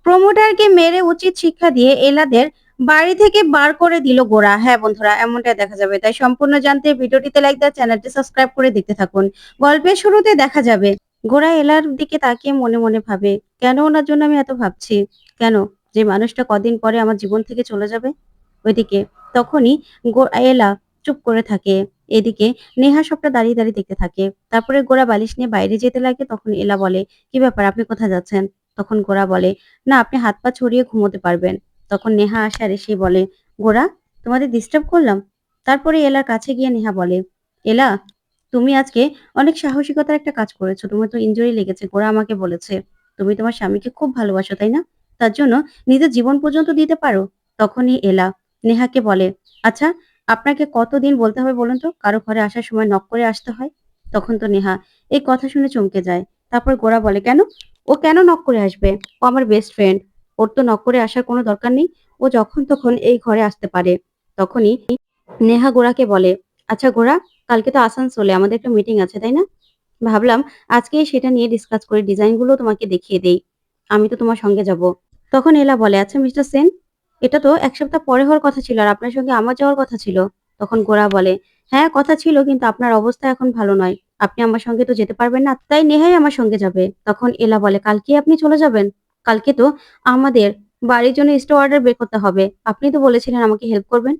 প্রমোটারকে মেরে উচিত শিক্ষা দিয়ে এলাদের বাড়ি থেকে বার করে দিল গোরা। হ্যাঁ বন্ধুরা, এমনটাই দেখা যাবে। তাই সম্পূর্ণ জানতে ভিডিওটিতে লাইক দেওয়া, চ্যানেলটি সাবস্ক্রাইব করে দেখতে থাকুন। গল্পের শুরুতে দেখা যাবে গোরা এলার দিকে তাকিয়ে মনে মনে ভাবে, কেন ওনার জন্য আমি এত ভাবছি? কেন? যে মানুষটা কদিন পরে আমার জীবন থেকে চলে যাবে। ওইদিকে তখনই এলা চুপ করে থাকে। এদিকে নেহা সবটা দাঁড়িয়ে দাঁড়িয়ে দেখতে থাকে। তারপরে গোরা বালিশ নিয়ে বাইরে যেতে লাগে। তখন এলা বলে, কি ব্যাপার, আপনি কোথায় যাচ্ছেন? তখন গোরা বলে, না, আপনি হাত পা ছড়িয়ে ঘুমোতে পারবেন। তখন নেহা আসে আর এসে বলে, গোরা, তোমাদের ডিস্টার্ব করলাম? তারপরে এলার কাছে গিয়ে নেহা বলে, এলা, তুমি আজকে অনেক সাহসিকতার একটা কাজ করেছো। তোমার তো ইনজুরি লেগেছে, গোরা আমাকে বলেছে। তুমি তোমার স্বামীকে খুব ভালোবাসো, তাই না? তার জন্য নিজের জীবন পর্যন্ত দিতে পারো। তখনই এলা নেহাকে বলে, আচ্ছা, আপনাকে কতদিন বলতে হবে বলুন তো, কারো ঘরে আসার সময় নক করে আসতে হয়? তখন তো নেহা এই কথা শুনে চমকে যায়। তারপর গোরা বলে, কেন? ও কেন নক করে আসবে? ও আমার বেস্ট ফ্রেন্ড। ওর তো নক করে আসার কোনো দরকার নেই। ও যখন তখন এই ঘরে আসতে পারে। তখনই নেহা গোরাকে বলে, আচ্ছা গোরা, কালকে তো আসানসোলে আমাদের একটা মিটিং আছে, তাই না? ভাবলাম আজকেই সেটা নিয়ে ডিসকাস করে ডিজাইনগুলো তোমাকে দেখিয়ে দেই। আমি তো তোমার সঙ্গে যাব। তখন এলা বলে, আচ্ছা মিস্টার সেন, এটা তো ১ সপ্তাহ পরে হওয়ার কথা ছিল আর আপনার সঙ্গে আমার যাওয়ার কথা ছিল। তখন গোরা বলে, হ্যাঁ কথা ছিল, কিন্তু আপনার অবস্থা এখন ভালো নয়। আপনি আমার সঙ্গে তো যেতে পারবেন না, তাই নেহাই আমার সঙ্গে যাবে। তখন এলা বলে, কালকে আপনি চলে যাবেন? কালকে তো আমাদের বাড়ির জন্য স্টোর অর্ডার বের করতে হবে। আপনি তো বলেছিলেন আমাকে হেল্প করবেন।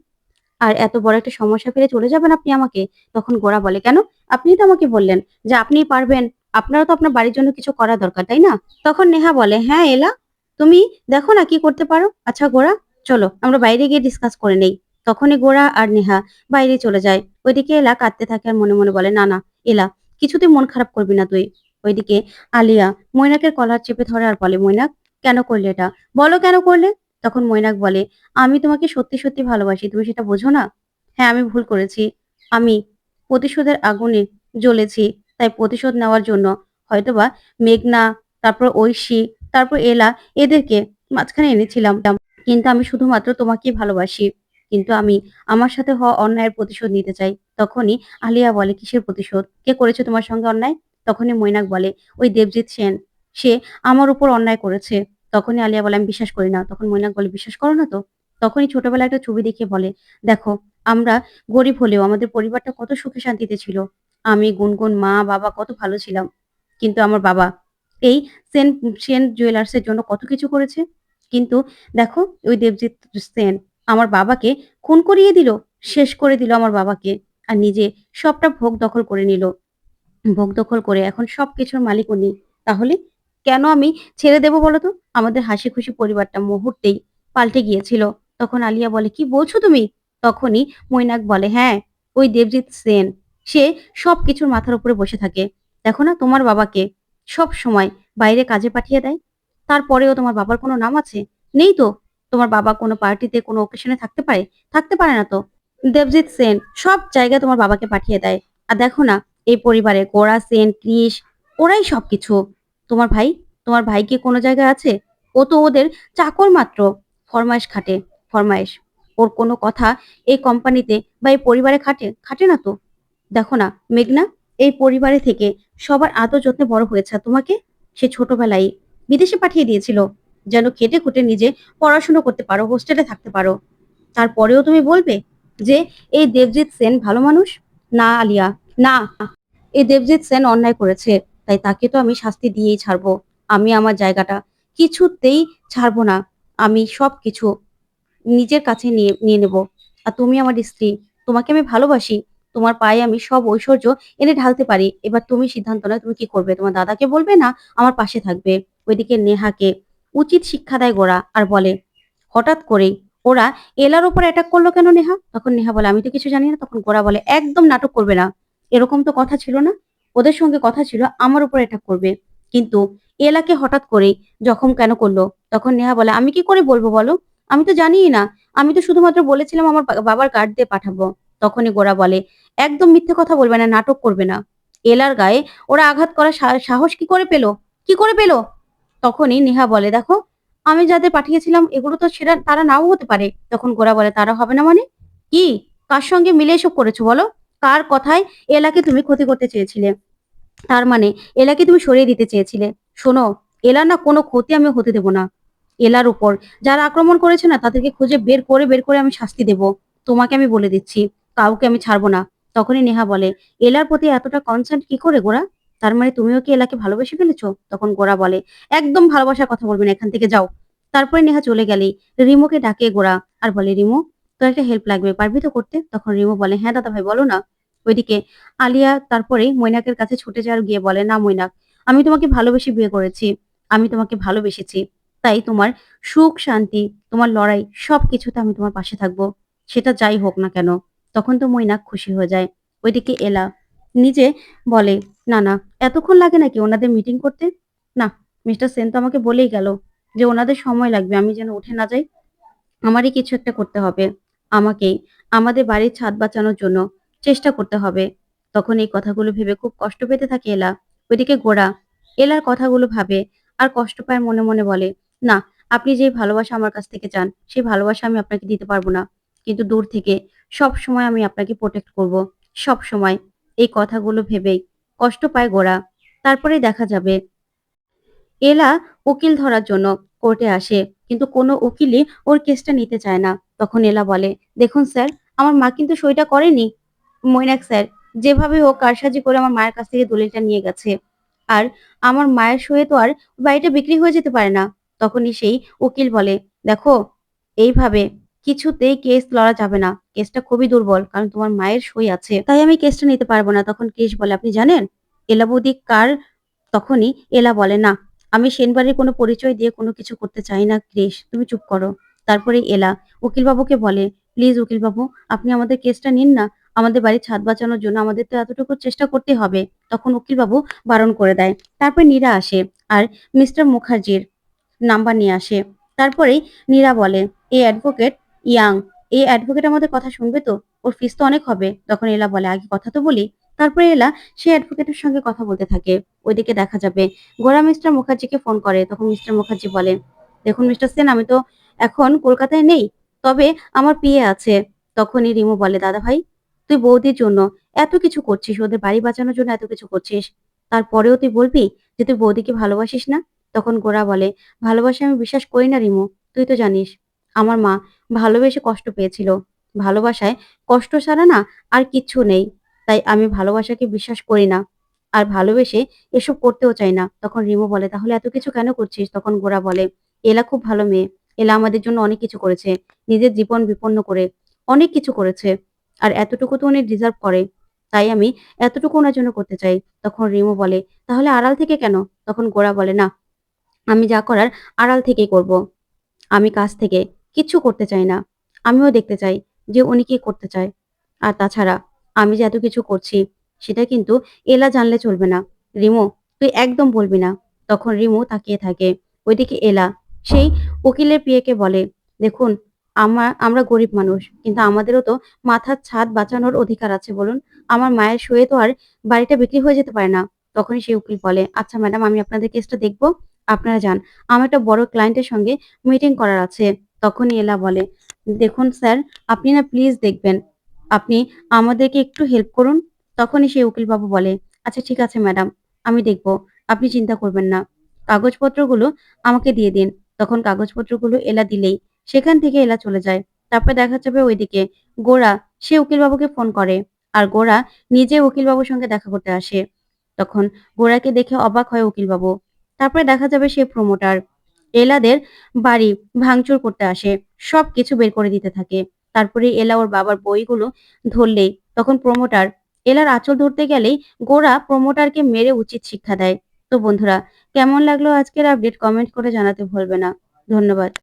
আর এত বড় একটা সমস্যা ফেলে চলে যাবেন আপনি আমাকে? তখন গোরা বলে, কেন? আপনিই তো আমাকে বললেন যে আপনিই পারবেন। আপনারও তো আপনার বাড়ির জন্য কিছু করা দরকার, তাই না? তখন নেহা বলে, হ্যাঁ এলা, তুমি দেখো না কি করতে পারো। আচ্ছা গোরা, চলো আমরা বাইরে গিয়ে ডিসকাস করে নেই। তখনই গোরা আর নেহা বাইরে চলে যায়। ওইদিকে এলা কাঁদতে থাকে আর মনে মনে বলে, না না এলা, কিছুতেই মন খারাপ করবি না তুই। ওইদিকে আলিয়া মৈনাকের কলার চেপে ধরে আর বলে, মৈনাক, কেন করলে এটা? বলো কেন করলে? তখন মৈনাক বলে, আমি তোমাকে সত্যি সত্যি ভালোবাসি, তুমি সেটা বোঝো না? হ্যাঁ, আমি ভুল করেছি। আমি প্রতিশোধের আগুনে জ্বলেছি। তাই প্রতিশোধ নেওয়ার জন্য হয়তোবা মেঘনা, তারপর ঐশী, তারপর এলা, এদেরকে মাঝখানে এনেছিলাম। কিন্তু আমি শুধুমাত্র তোমাকেই ভালোবাসি। কিন্তু আমি আমার সাথে হওয়া অন্যায়ের প্রতিশোধ নিতে চাই। তখনই আলিয়া বলে, কিসের প্রতিশোধ? কে করেছে তোমার সঙ্গে অন্যায়? তখনই মৈনাক বলে, ওই দেবজিৎ সেন। সে আমার উপর অন্যায় করেছে। তখনই আলিয়া বলে, আমি বিশ্বাস করি না। তখন মৈনাক বলে, বিশ্বাস করো না তো? তখনই ছোটবেলায় একটা ছবি দেখিয়ে বলে, দেখো, আমরা গরিব হলেও আমাদের পরিবারটা কত সুখে শান্তিতে ছিল। আমি, গুনগুন, মা, বাবা কত ভালো ছিলাম। কিন্তু আমার বাবা এই সেন সেন জুয়েলার্সের জন্য কত কিছু করেছে। কিন্তু দেখো, ওই দেবজিৎ সেন আমার বাবাকে খুন করিয়ে দিল, শেষ করে দিল আমার বাবাকে। আর নিজে সবটা ভোগ দখল করে নিল। ভোগ দখল করে এখন সবকিছুর মালিক উনি। তাহলে কেন আমি ছেড়ে দেব বলো তো? আমাদের হাসি খুশি পরিবারটা মুহূর্তেই পাল্টে গিয়েছিল। তখন আলিয়া বলে, কি বলছো তুমি? তখনই মৈনাক বলে, হ্যাঁ, ওই দেবজিৎ সেন, সে সবকিছুর মাথার উপরে বসে থাকে। দেখো না তোমার বাবাকে সব সময় বাইরে কাজে পাঠিয়ে দেয়। তারপরেও তোমার বাবার কোনো নাম আছে? নেই তো। তোমার বাবা কোনো পার্টিতে কোনো অকেশনে থাকতে পারে? থাকতে পারে না তো। দেবজিৎ সেন সব জায়গায় তোমার বাবাকে পাঠিয়ে দেয়। আর দেখো না, এই পরিবারে গোরা সেন, ক্রিস, ওরাই সবকিছু। তোমার ভাই, তোমার ভাই কি কোনো জায়গায় আছে? ও তো ওদের চাকর মাত্র। ফরমাইশ খাটে, ফরমাইশ। ওর কোনো কথা এই কোম্পানিতে বা এই পরিবারে খাটে? খাটে না তো। দেখো না মেঘনা, এই পরিবারে থেকে সবার আদর যত্নে বড় হয়েছে। আর তোমাকে সে ছোটবেলায় বিদেশে পাঠিয়ে দিয়েছিল, যেন খেটে খুঁটে নিজে পড়াশুনো করতে পারো, হোস্টেলে থাকতে পারো। তারপরেও তুমি বলবে যে এই দেবজিৎ সেন ভালো মানুষ? না আলিয়া, না। এই দেবজিৎ সেন অন্যায় করেছে, তাই তাকে তো আমি শাস্তি দিয়েই ছাড়বো। আমি আমার জায়গাটা কিছুতেই ছাড়বো না। আমি সবকিছু নিজের কাছে নিয়ে নিয়ে নেব। আর তুমি আমার স্ত্রী, তোমাকে আমি ভালোবাসি। তোমার পায়ে আমি সব ঐশ্বর্য এনে ঢালতে পারি। এবার তুমি সিদ্ধান্ত নাও, তুমি কি করবে? তোমার দাদাকে বলবে, না আমার পাশে থাকবে? ওইদিকে নেহাকে উচিত শিক্ষা দেয় গোরা আর বলে, হঠাৎ করেই ওরা এলার উপর অ্যাটাক করলো কেন নেহা? তখন নেহা বলে, আমি তো কিছু জানি না। তখন গোরা বলে, একদম নাটক করবে না। এরকম তো কথা ছিল না। ওদের সঙ্গে কথা ছিল আমার উপর অ্যাটাক করবে। কিন্তু এলাকে হঠাৎ করেই জখম কেন করলো? তখন নেহা বলে, আমি কি করে বলবো বলো? আমি তো জানিই না। আমি তো শুধুমাত্র বলেছিলাম আমার বাবার গার্ড দিয়ে পাঠাবো। তখনই গোরা বলে, একদম মিথ্যে কথা বলবে না, নাটক করবে না। এলার গায়ে ওরা আঘাত করার সাহস কি করে পেলো? কি করে পেলো? তখনই নেহা বলে, দেখো, আমি যাদের পাঠিয়েছিলাম এগুলো তো সেটা তারা নাও হতে পারে। তখন গোরা বলে, তারা হবে না মানে? কি? কার সঙ্গে মিলে এসব করেছো বলো? কার কথায় এলাকে তুমি ক্ষতি করতে চেয়েছিলে? তার মানে এলাকে তুমি সরিয়ে দিতে চেয়েছিলে। শোনো, এলা না কোনো ক্ষতি আমি হতে দেব না। এলার উপর। যারা আক্রমণ করেছে না তাদেরকে খুঁজে বের করে আমি শাস্তি দেব। তোমাকে আমি বলে দিচ্ছি, কাউকে আমি ছাড়বো না। তখনই নেহা বলে, এলার প্রতি এতটা কনসার্ন কি করে গোরা? তার মানে তুমিও কি এলাকে ভালোবেসে ফেলেছো? তখন গোরা বলে, একদম ভালোবাসার কথা বলবে না, এখান থেকে যাও। তারপরে নেহা চলে গেলেই রিমোকে ডাকে গোরা আর বলে, রিমো তোর একটা হেল্প লাগবে, পারবি তো করতে? তখন রিমো বলে, হ্যাঁ দাদা ভাই বলো না। ওইদিকে আলিয়া তারপরে মৈনাকের কাছে ছুটে যায় আর গিয়ে বলে, না মৈনাক, আমি তোমাকে ভালোবেসে বিয়ে করেছি। আমি তোমাকে ভালোবেসেছি। তাই তোমার সুখ শান্তি, তোমার লড়াই সবকিছুতে আমি তোমার পাশে থাকবো। সেটা যাই হোক না কেন। তখন তো মৈনাক খুশি হয়ে যায়। ওইদিকে এলা নিজে বলে, না না, এতক্ষণ লাগে নাকি ওনাদের মিটিং করতে? না, মিস্টার সেন তো আমাকে বলেই গেল যে ওনাদের সময় লাগবে, আমি যেন উঠে না যাই। আমারই কিছু একটা করতে হবে। আমাকেই আমাদের বাড়ির ছাদ বাঁচানোর জন্য চেষ্টা করতে হবে। তখন এই কথাগুলো ভেবে খুব কষ্ট পেতে থাকে এলা। ওইদিকে গোরা এলার কথাগুলো ভাবে আর কষ্ট পায়, মনে মনে বলে, না, আপনি যে ভালোবাসা আমার কাছ থেকে চান সেই ভালোবাসা আমি আপনাকে দিতে পারবো না। কিন্তু দূর থেকে সব সময় আমি আপনাকে প্রোটেক্ট করব। সব সময়। এই কথাগুলো ভেবেই কষ্ট পায় গোরা। তারপরে দেখা যাবে এলা উকিল ধরার জন্য কোর্টে আসে, কিন্তু কোনো উকিলই ওর কেসটা নিতে চায় না। তখন এলা বলে, দেখুন স্যার, আমার মা কিন্তু সইটা করেনি। মৈনাক স্যার যেভাবে হোক কারসাজি করে আমার মায়ের কাছ থেকে দলিলটা নিয়ে গেছে। আর আমার মায়ের সয়ে তো আর বাড়িটা বিক্রি হয়ে যেতে পারে না। তখনই সেই উকিল বলে, দেখো, এইভাবে কিছুতেই কেস লড়া যাবে না। কেসটা খুবই দুর্বল, কারণ তোমার মায়ের সই আছে, তাই আমি কেসটা নিতে পারবো না। তখন ক্রিস বলে, আপনি জানেন এলা বৌদি কার? তখনই এলা বলে, না, আমি সেনবাড়ির কোনো পরিচয় দিয়ে কোনো কিছু করতে চাই না ক্রিস, তুমি চুপ করো। তারপরে এলা উকিলবাবুকে বলে, প্লিজ উকিলবাবু, আপনি আমাদের কেসটা নিন না। আমাদের বাড়ির ছাদ বাঁচানোর জন্য আমাদের তো এতটুকু চেষ্টা করতে হবে। তখন উকিলবাবু বারণ করে দেয়। তারপর নীরা আসে আর মিস্টার মুখার্জির নাম্বার নিয়ে আসে। তারপরেই নীরা বলে, এই অ্যাডভোকেট ইয়াং, এই অ্যাডভোকেট আমাদের কথা শুনবে তো? ওর ফিস তো অনেক হবে। তখন এলা বলে, আগে কথা তো বলি। তারপরে এলা সেই অ্যাডভোকেটের সঙ্গে কথা বলতে থাকে। ওইদিকে দেখা যাবে গোরা মিস্টার মুখার্জিকে ফোন করে। তখন মিস্টার মুখার্জি বলে, দেখুন মিস্টার সেন, আমি তো এখন কলকাতায় নেই, তবে আমার পিএ আছে। তখনই রিমু বলে, দাদা ভাই, তুই বৌদির জন্য এত কিছু করছিস, ওদের বাড়ি বাঁচানোর জন্য এত কিছু করছিস, তারপরেও তুই বলবি যে তুই বৌদিকে ভালোবাসিস না? তখন গোরা বলে, ভালোবাসা আমি বিশ্বাস করি না রিমু, তুই তো জানিস আমার মা ভালোবেসে কষ্ট পেয়েছিল। ভালোবাসায় কষ্ট ছাড়া না আর কিচ্ছু নেই। তাই আমি ভালোবাসাকে বিশ্বাস করি না। আর ভালোবেসে এসব করতেও চাই না। তখন রিমু বলে, তাহলে এত কিছু কেন করছিস? তখন গোরা বলে, এলা খুব ভালো মেয়ে। এলা আমাদের জন্য অনেক কিছু করেছে। নিজের জীবন বিপন্ন করে অনেক কিছু করেছে। আর এতটুকু তো উনি ডিজার্ভ করে। তাই আমি এতটুকু ওনার জন্য করতে চাই। তখন রিমু বলে, তাহলে আড়াল থেকে কেন? তখন গোরা বলে, না, আমি যা করার আড়াল থেকেই করব। আমি কাছ থেকে কিচ্ছু করতে চাই না। আমিও দেখতে চাই যে উনি কি করতে চায়। আর তাছাড়া আমি যে এত কিছু করছি সেটা কিন্তু এলা জানলে চলবে না। রিমু, তুই একদম বলবি না। তখন রিমু তাকিয়ে থাকে। ওইদিকে এলা সেই উকিলের পিএকে বলে, দেখুন, আমরা গরিব মানুষ, কিন্তু আমাদেরও তো মাথার ছাদ বাঁচানোর অধিকার আছে বলুন। আমার মায়ের সয়ে তো আর বাড়িটা বিক্রি হয়ে যেতে পারে না। তখনই সেই উকিল বলে, আচ্ছা ম্যাডাম, আমি আপনাদের কেসটা দেখবো, আপনারা যান। আমার একটা বড় ক্লায়েন্টের সঙ্গে মিটিং করার আছে। তখনই এলা বলে, দেখুন স্যার, আপনি না প্লিজ দেখবেন। আপনি আমাদেরকে একটু হেল্প করুন। তখনই সেই উকিলবাবু বলে, আচ্ছা ঠিক আছে ম্যাডাম, আমি দেখব। আপনি চিন্তা করবেন না। কাগজপত্রগুলো আমাকে দিয়ে দিন। তখন কাগজপত্রগুলো এলা দিলেই সেখান থেকে এলা চলে যায়। তারপর দেখা যাবে ওইদিকে গোরা সে উকিলবাবুকে ফোন করে। আর গোরা নিজে উকিলবাবুর সঙ্গে দেখা করতে আসে। তখন গোরাকে দেখে অবাক হয় উকিলবাবু। তারপরে দেখা যাবে সে প্রমোটার এলাদের বাড়ি ভাঙচুর করতে আসে। সবকিছু বের করে দিতে থাকে। তারপরে এলা ওর বাবার বইগুলো ধরলেই তখন প্রমোটার এলার আঁচল ধরতে গেলেই গোরা প্রমোটারকে মেরে উচিত শিক্ষা দেয়। তো বন্ধুরা, কেমন লাগলো আজকের আপডেট? কমেন্ট করে জানাতে ভুলবে না। ধন্যবাদ।